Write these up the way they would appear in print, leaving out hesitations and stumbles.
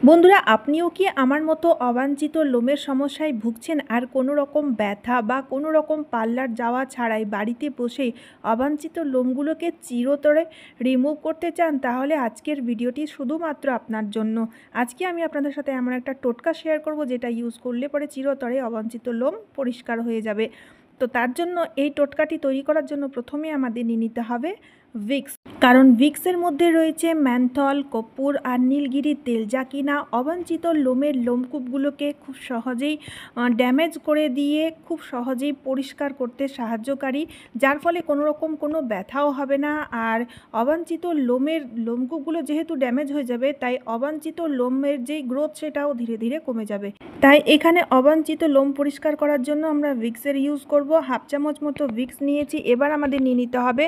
বন্ধুরা, আপনিও কি আমার মতো অবাঞ্ছিত লোমের সমস্যায় ভুগছেন আর কোনো রকম ব্যথা বা কোনো রকম পার্লার যাওয়া ছাড়াই বাড়িতে বসেই অবাঞ্ছিত লোমগুলোকে চিরতরে রিমুভ করতে চান? তাহলে আজকের ভিডিওটি শুধুমাত্র আপনার জন্য। আজকে আমি আপনাদের সাথে এমন একটা টোটকা শেয়ার করব যেটা ইউজ করলে পরে চিরতরে অবাঞ্ছিত লোম পরিষ্কার হয়ে যাবে। তো তার জন্য এই টোটকাটি তৈরি করার জন্য প্রথমে আমাদের নিয়ে নিতে হবে ভিক্স। কারণ ভিক্সের মধ্যে রয়েছে ম্যানথল, কর্পূর আর নীলগিরির তেল, যা কিনা অবাঞ্ছিত লোমের লোমকূপগুলোকে খুব সহজেই ড্যামেজ করে দিয়ে খুব সহজেই পরিষ্কার করতে সাহায্যকারী, যার ফলে কোনো রকম কোনো ব্যথাও হবে না। আর অবাঞ্ছিত লোমের লোমকূপগুলো যেহেতু ড্যামেজ হয়ে যাবে, তাই অবাঞ্ছিত লোমের যেই গ্রোথ সেটাও ধীরে ধীরে কমে যাবে। তাই এখানে অবাঞ্ছিত লোম পরিষ্কার করার জন্য আমরা ভিক্সের ইউজ করব। হাফ চামচ মতো ভিক্স নিয়েছি। এবার আমাদের নিয়ে নিতে হবে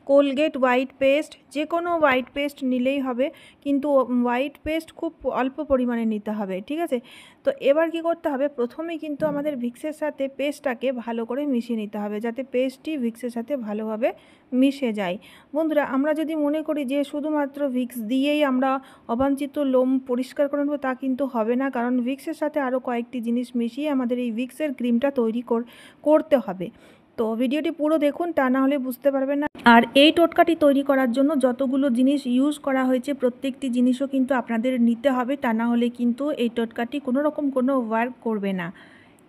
কোলগেট হোয়াইট পেস্ট। যে কোনো হোয়াইট পেস্ট নিলেই হবে, কিন্তু হোয়াইট পেস্ট খুব অল্প পরিমাণে নিতে হবে, ঠিক আছে? তো এবার কি করতে হবে, প্রথমেই কিন্তু আমাদের ভিক্সের সাথে পেস্টটাকে ভালো করে মিশিয়ে নিতে হবে, যাতে পেস্টটি ভিক্সের সাথে ভালোভাবে মিশে যায়। বন্ধুরা, আমরা যদি মনে করি যে শুধুমাত্র ভিক্স দিয়েই আমরা অবাঞ্ছিত লোম পরিষ্কার করে নেব, তা কিন্তু হবে না, কারণ ভিক্সের সাথে আরও কয়েকটি জিনিস মিশিয়ে আমাদের এই ভিক্সের ক্রিমটা তৈরি করতে হবে। তো ভিডিওটি পুরো দেখুন, তা না হলে বুঝতে পারবেন না। আর এই টোটকাটি তৈরি করার জন্য যতগুলো জিনিস ইউজ করা হয়েছে প্রত্যেকটি জিনিসও কিন্তু আপনাদের নিতে হবে, তা না হলে কিন্তু এই টোটকাটি কোনো রকম কোনো ওয়ার্ক করবে না।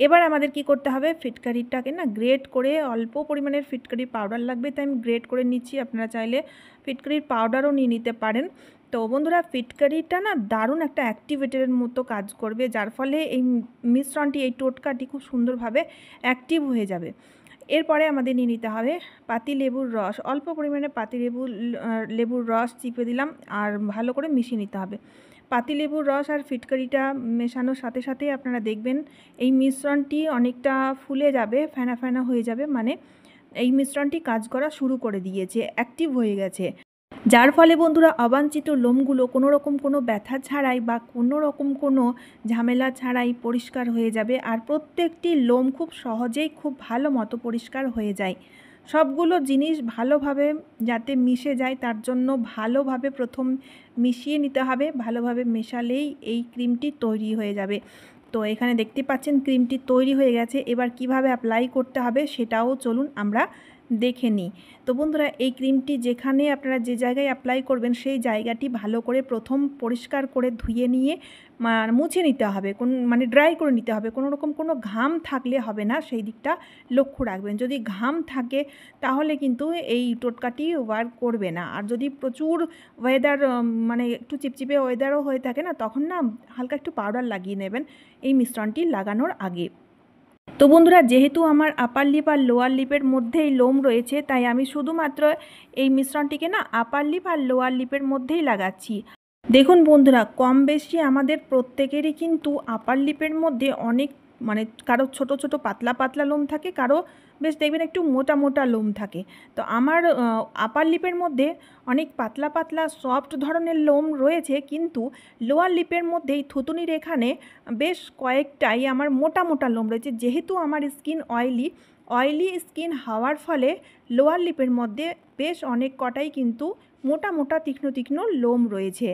এবার আমাদের কি করতে হবে, ফিটকারিটাকে না গ্রেট করে, অল্প পরিমাণের ফিটকারির পাউডার লাগবে, তাই আমি গ্রেট করে নিচ্ছি। আপনারা চাইলে ফিটকারির পাউডারও নিয়ে নিতে পারেন। তো বন্ধুরা, ফিটকারিটা না দারুণ একটা অ্যাক্টিভেটরের মতো কাজ করবে, যার ফলে এই মিশ্রণটি, এই টোটকাটি খুব সুন্দরভাবে অ্যাক্টিভ হয়ে যাবে। এরপরে আমাদের নিয়ে নিতে হবে পাতিলেবুর রস। অল্প পরিমাণে লেবুর রস চিপে দিলাম আর ভালো করে মিশিয়ে নিতে হবে। পাতিলেবুর রস আর ফিটকারিটা মেশানোর সাথে সাথেই আপনারা দেখবেন এই মিশ্রণটি অনেকটা ফুলে যাবে, ফেনা ফেনা হয়ে যাবে, মানে এই মিশ্রণটি কাজ করা শুরু করে দিয়েছে, অ্যাক্টিভ হয়ে গেছে, যার ফলে বন্ধুরা অবাঞ্ছিত লোমগুলো কোনো রকম কোনো ব্যথা ছাড়াই বা কোনো রকম কোনো ঝামেলা ছাড়াই পরিষ্কার হয়ে যাবে। আর প্রত্যেকটি লোম খুব সহজেই খুব ভালো মতো পরিষ্কার হয়ে যায়। সবগুলো জিনিস ভালোভাবে যাতে মিশে যায়, তার জন্য ভালোভাবে প্রথম মিশিয়ে নিতে হবে। ভালোভাবে মেশালেই এই ক্রিমটি তৈরি হয়ে যাবে। তো এখানে দেখতে পাচ্ছেন ক্রিমটি তৈরি হয়ে গেছে। এবার কিভাবে অ্যাপ্লাই করতে হবে সেটাও চলুন আমরা দেখে নিই। তো বন্ধুরা, এই ক্রিমটি যেখানে আপনারা যে জায়গায় অ্যাপ্লাই করবেন সেই জায়গাটি ভালো করে প্রথম পরিষ্কার করে ধুয়ে নিয়ে মুছে নিতে হবে, মানে ড্রাই করে নিতে হবে। কোনো রকম কোনো ঘাম থাকলে হবে না, সেই দিকটা লক্ষ্য রাখবেন। যদি ঘাম থাকে তাহলে কিন্তু এই টোটকাটি ওয়ার্ক করবে না। আর যদি প্রচুর ওয়েদার, মানে একটু চিপচিপে ওয়েদারও হয়ে থাকে না, তখন না হালকা একটু পাউডার লাগিয়ে নেবেন এই মিশ্রণটি লাগানোর আগে। তো বন্ধুরা, যেহেতু আমার আপার লিপ আর লোয়ার লিপের মধ্যেই লোম রয়েছে, তাই আমি শুধুমাত্র এই মিশ্রণটিকে না আপার লিপ আর লোয়ার লিপের মধ্যেই লাগাচ্ছি। দেখুন বন্ধুরা, কম বেশি আমাদের প্রত্যেকেরই কিন্তু আপার লিপের মধ্যে অনেক, মানে কারো ছোট ছোট পাতলা পাতলা লোম থাকে, কারো বেশ দেখবেন একটু মোটা মোটা লোম থাকে। তো আমার আপার লিপের মধ্যে অনেক পাতলা পাতলা সফট ধরনের লোম রয়েছে, কিন্তু লোয়ার লিপের মধ্যেই থুতুনির এখানে বেশ কয়েকটাই আমার মোটা মোটা লোম রয়েছে। যেহেতু আমার স্কিন অয়েলি স্কিন হওয়ার ফলে লোয়ার লিপের মধ্যে বেশ অনেক কটাই কিন্তু মোটা মোটা তীক্ষ্ণ তীক্ষ্ণ লোম রয়েছে।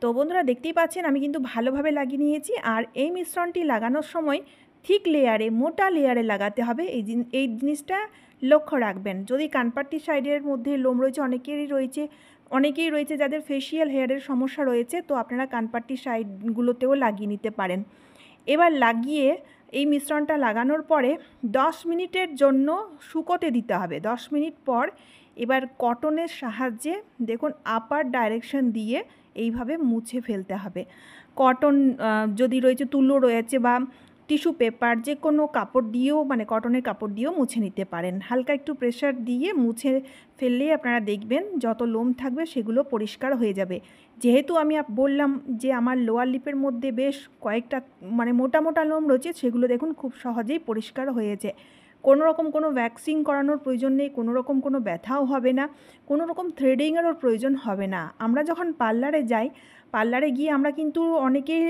তো বন্ধুরা, দেখতেই পাচ্ছেন আমি কিন্তু ভালোভাবে লাগিয়ে নিয়েছি। আর এই মিশ্রণটি লাগানোর সময় থিক লেয়ারে, মোটা লেয়ারে লাগাতে হবে। এই জিনিসটা লক্ষ্য রাখবেন। যদি কানপাট্টির সাইডের মধ্যে লোম রয়েছে, অনেকেই রয়েছে যাদের ফেশিয়াল হেয়ারের সমস্যা রয়েছে, তো আপনারা কানপাট্টির সাইডগুলোতেও লাগিয়ে নিতে পারেন। এবার লাগিয়ে এই মিশ্রণটা লাগানোর পরে 10 মিনিটের জন্য শুকোতে দিতে হবে। 10 মিনিট পর এবার কটনের সাহায্যে দেখুন আপার ডাইরেকশন দিয়ে এইভাবে মুছে ফেলতে হবে। কটন যদি রয়েছে, তুলো রয়েছে বা টিস্যু পেপার, যে কোনো কাপড় দিয়েও, মানে কটনের কাপড় দিয়েও মুছে নিতে পারেন। হালকা একটু প্রেশার দিয়ে মুছে ফেললেই আপনারা দেখবেন যত লোম থাকবে সেগুলো পরিষ্কার হয়ে যাবে। যেহেতু আমি বললাম যে আমার লোয়ার লিপের মধ্যে বেশ কয়েকটা, মানে মোটা মোটা লোম রয়েছে, সেগুলো দেখুন খুব সহজেই পরিষ্কার হয়েছে। কোনো রকম কোনো ভ্যাক্সিং করানোর প্রয়োজন নেই, কোনো রকম কোনো ব্যথাও হবে না, কোনো রকম থ্রেডিংয়েরও প্রয়োজন হবে না। আমরা যখন পার্লারে যাই, পার্লারে গিয়ে আমরা কিন্তু অনেকেই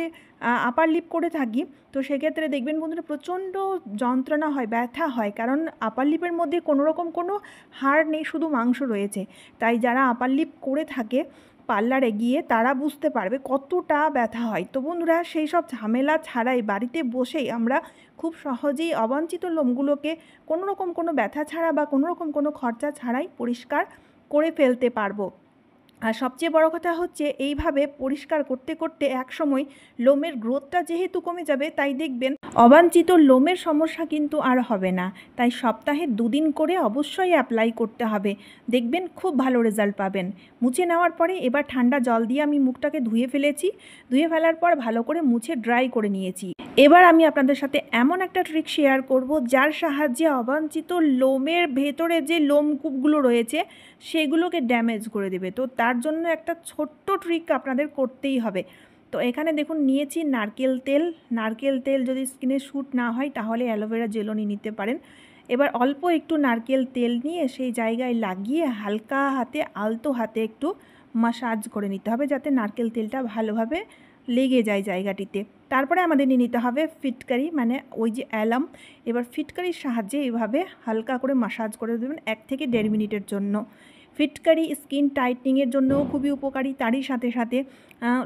আপার লিপ করে থাকি। তো সেক্ষেত্রে দেখবেন বন্ধুরা প্রচণ্ড যন্ত্রণা হয়, ব্যথা হয়, কারণ আপার লিপের মধ্যে কোনো রকম কোনো হাড় নেই, শুধু মাংস রয়েছে। তাই যারা আপার লিপ করে থাকে পার্লারে গিয়ে তারা বুঝতে পারবে কতটা ব্যথা হয়। তো বন্ধুরা, সেই সব ঝামেলা ছাড়াই বাড়িতে বসেই আমরা খুব সহজেই অবাঞ্ছিত লোমগুলোকে কোনো ব্যথা ছাড়া বা কোনো খরচা ছাড়াই পরিষ্কার করে ফেলতে পারবো। আর সবচেয়ে বড় কথা হচ্ছে, এইভাবে পরিষ্কার করতে করতে একসময় লোমের গ্রোথটা যেহেতু কমে যাবে, তাই দেখবেন অবাঞ্ছিত লোমের সমস্যা কিন্তু আর হবে না। তাই সপ্তাহে 2 দিন করে অবশ্যই অ্যাপ্লাই করতে হবে, দেখবেন খুব ভালো রেজাল্ট পাবেন। মুছে নেওয়ার পরে এবার ঠান্ডা জল দিয়ে আমি মুখটাকে ধুয়ে ফেলেছি। ধুয়ে ফেলার পর ভালো করে মুছে ড্রাই করে নিয়েছি। এবার আমি আপনাদের সাথে এমন একটা ট্রিক শেয়ার করব, যার সাহায্যে অবাঞ্ছিত লোমের ভেতরে যে লোমকূপগুলো রয়েছে সেগুলোকে ড্যামেজ করে দেবে। তো তার জন্য একটা ছোট্ট ট্রিক আপনাদের করতেই হবে। তো এখানে দেখুন নিয়েছি নারকেল তেল যদি স্কিনে শ্যুট না হয় তাহলে অ্যালোভেরা জেলও নিতে পারেন। এবার অল্প একটু নারকেল তেল নিয়ে সেই জায়গায় লাগিয়ে হালকা হাতে আলতো হাতে একটু মাসাজ করে নিতে হবে, যাতে নারকেল তেলটা ভালোভাবে লেগে যায় জায়গাটিতে। তারপরে আমাদের নিয়ে নিতে হবে ফিটকারি, মানে ওই যে অ্যালাম। এবার ফিটকারির সাহায্যে এইভাবে হালকা করে মাসাজ করে দেবেন 1 থেকে 1.5 মিনিটের জন্য। ফিটকারি স্কিন টাইটনিংয়ের জন্যও খুবই উপকারী, তারই সাথে সাথে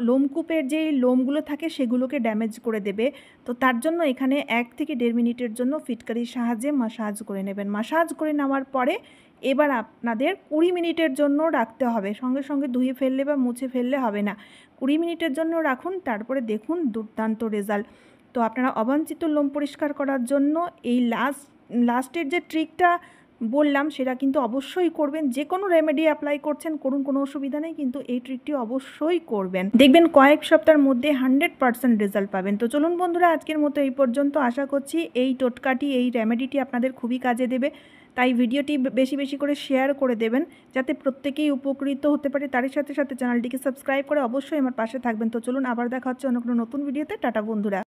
লোমকূপের যে লোমগুলো থাকে সেগুলোকে ড্যামেজ করে দেবে। তো তার জন্য এখানে 1 থেকে 1.5 মিনিটের জন্য ফিটকারির সাহায্যে মাসাজ করে নেবেন। মাসাজ করে নেওয়ার পরে এবার আপনাদের 20 মিনিটের জন্য রাখতে হবে, সঙ্গে সঙ্গে ধুয়ে ফেললে বা মুছে ফেললে হবে না। 20 মিনিটের জন্য রাখুন, তারপরে দেখুন দুর্দান্ত রেজাল্ট। তো আপনারা অবাঞ্ছিত লোম পরিষ্কার করার জন্য এই লাস্টের যে ট্রিকটা বললাম সেটা কিন্তু অবশ্যই করবেন। যে কোনো রেমেডি অ্যাপ্লাই করছেন করুন, কোনো অসুবিধা নেই, কিন্তু এই ট্রিকটি অবশ্যই করবেন, দেখবেন কয়েক সপ্তাহের মধ্যে 100% রেজাল্ট পাবেন। তো চলুন বন্ধুরা, আজকের মতো এই পর্যন্ত। আশা করছি এই টোটকাটি, এই রেমেডিটি আপনাদের খুবই কাজে দেবে। তাই ভিডিওটি বেশি বেশি করে শেয়ার করে দেবেন, যাতে প্রত্যেকেই উপকৃত হতে পারে। তারই সাথে সাথে চ্যানেলটিকে সাবস্ক্রাইব করে অবশ্যই আমার পাশে থাকবেন। তো চলুন, আবার দেখা হচ্ছে অন্য কোনো নতুন ভিডিওতে। টাটা বন্ধুরা।